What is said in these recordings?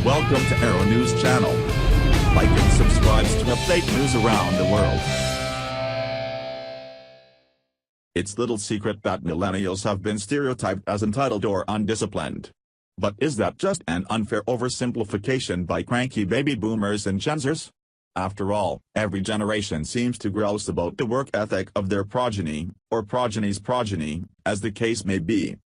Welcome to Arrow News Channel. Like and subscribe to update news around the world. It's little secret that millennials have been stereotyped as entitled or undisciplined. But is that just an unfair oversimplification by cranky baby boomers and Gen Zers? After all, every generation seems to grouse about the work ethic of their progeny, or progeny's progeny, as the case may be.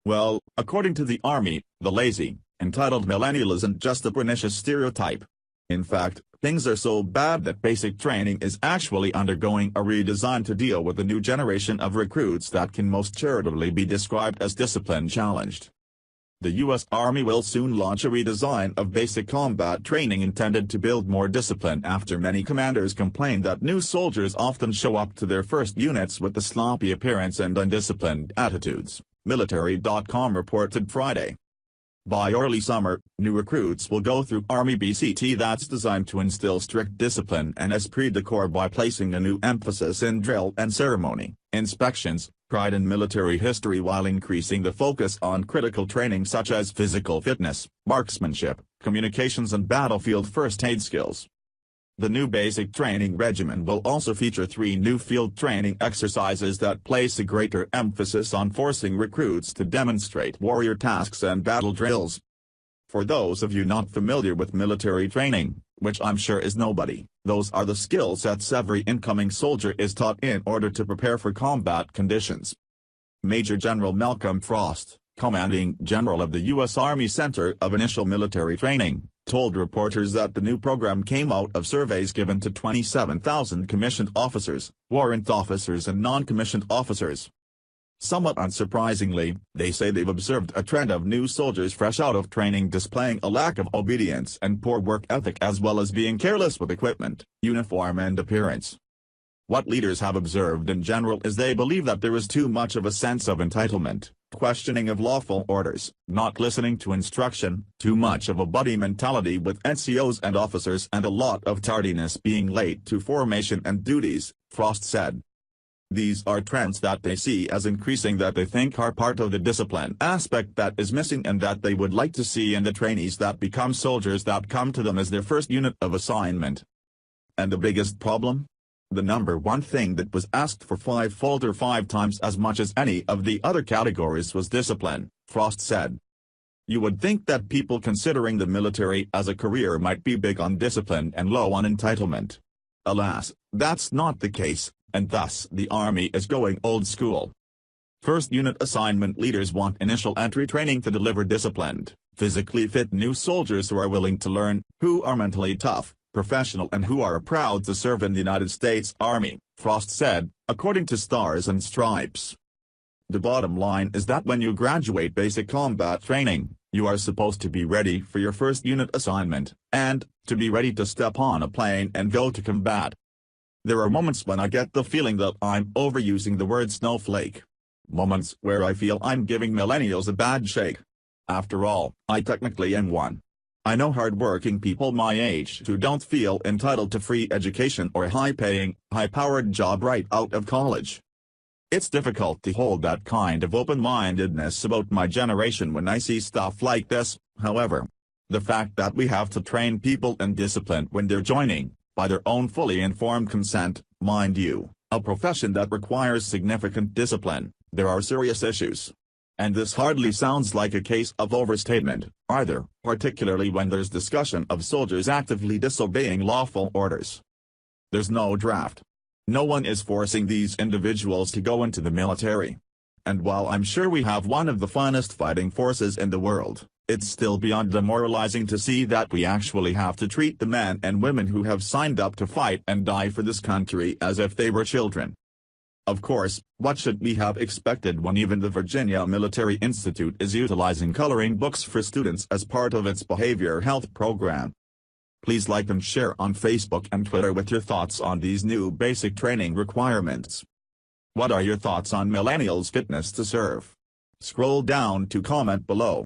Well, according to the Army, the lazy, entitled millennial isn't just a pernicious stereotype. In fact, things are so bad that basic training is actually undergoing a redesign to deal with the new generation of recruits that can most charitably be described as discipline-challenged. The U.S. Army will soon launch a redesign of basic combat training intended to build more discipline after many commanders complain that new soldiers often show up to their first units with a sloppy appearance and undisciplined attitudes, Military.com reported Friday. By early summer, new recruits will go through Army BCT that's designed to instill strict discipline and esprit de corps by placing a new emphasis in drill and ceremony, inspections, pride in military history while increasing the focus on critical training such as physical fitness, marksmanship, communications and battlefield first aid skills. The new basic training regimen will also feature 3 new field training exercises that place a greater emphasis on forcing recruits to demonstrate warrior tasks and battle drills. For those of you not familiar with military training, which I'm sure is nobody, those are the skill sets every incoming soldier is taught in order to prepare for combat conditions. Major General Malcolm Frost, Commanding General of the U.S. Army Center of Initial Military Training, told reporters that the new program came out of surveys given to 27,000 commissioned officers, warrant officers and non-commissioned officers. Somewhat unsurprisingly, they say they've observed a trend of new soldiers fresh out of training displaying a lack of obedience and poor work ethic as well as being careless with equipment, uniform and appearance. What leaders have observed in general is they believe that there is too much of a sense of entitlement, questioning of lawful orders, not listening to instruction, too much of a buddy mentality with NCOs and officers and a lot of tardiness being late to formation and duties, Frost said. These are trends that they see as increasing that they think are part of the discipline aspect that is missing and that they would like to see in the trainees that become soldiers that come to them as their first unit of assignment. And the biggest problem? The number one thing that was asked for 5-fold or 5 times as much as any of the other categories was discipline, Frost said. You would think that people considering the military as a career might be big on discipline and low on entitlement. Alas, that's not the case, and thus the Army is going old school. First unit assignment leaders want initial entry training to deliver disciplined, physically fit new soldiers who are willing to learn, who are mentally tough, professional and who are proud to serve in the United States Army, Frost said, according to Stars and Stripes. The bottom line is that when you graduate basic combat training, you are supposed to be ready for your first unit assignment, and, to be ready to step on a plane and go to combat. There are moments when I get the feeling that I'm overusing the word snowflake. Moments where I feel I'm giving millennials a bad shake. After all, I technically am one. I know hard-working people my age who don't feel entitled to free education or a high-paying, high-powered job right out of college. It's difficult to hold that kind of open-mindedness about my generation when I see stuff like this, however. The fact that we have to train people and discipline when they're joining, by their own fully informed consent, mind you, a profession that requires significant discipline, there are serious issues. And this hardly sounds like a case of overstatement, either, particularly when there's discussion of soldiers actively disobeying lawful orders. There's no draft. No one is forcing these individuals to go into the military. And while I'm sure we have one of the finest fighting forces in the world, it's still beyond demoralizing to see that we actually have to treat the men and women who have signed up to fight and die for this country as if they were children. Of course, what should we have expected when even the Virginia Military Institute is utilizing coloring books for students as part of its behavior health program? Please like and share on Facebook and Twitter with your thoughts on these new basic training requirements. What are your thoughts on millennials' fitness to serve? Scroll down to comment below.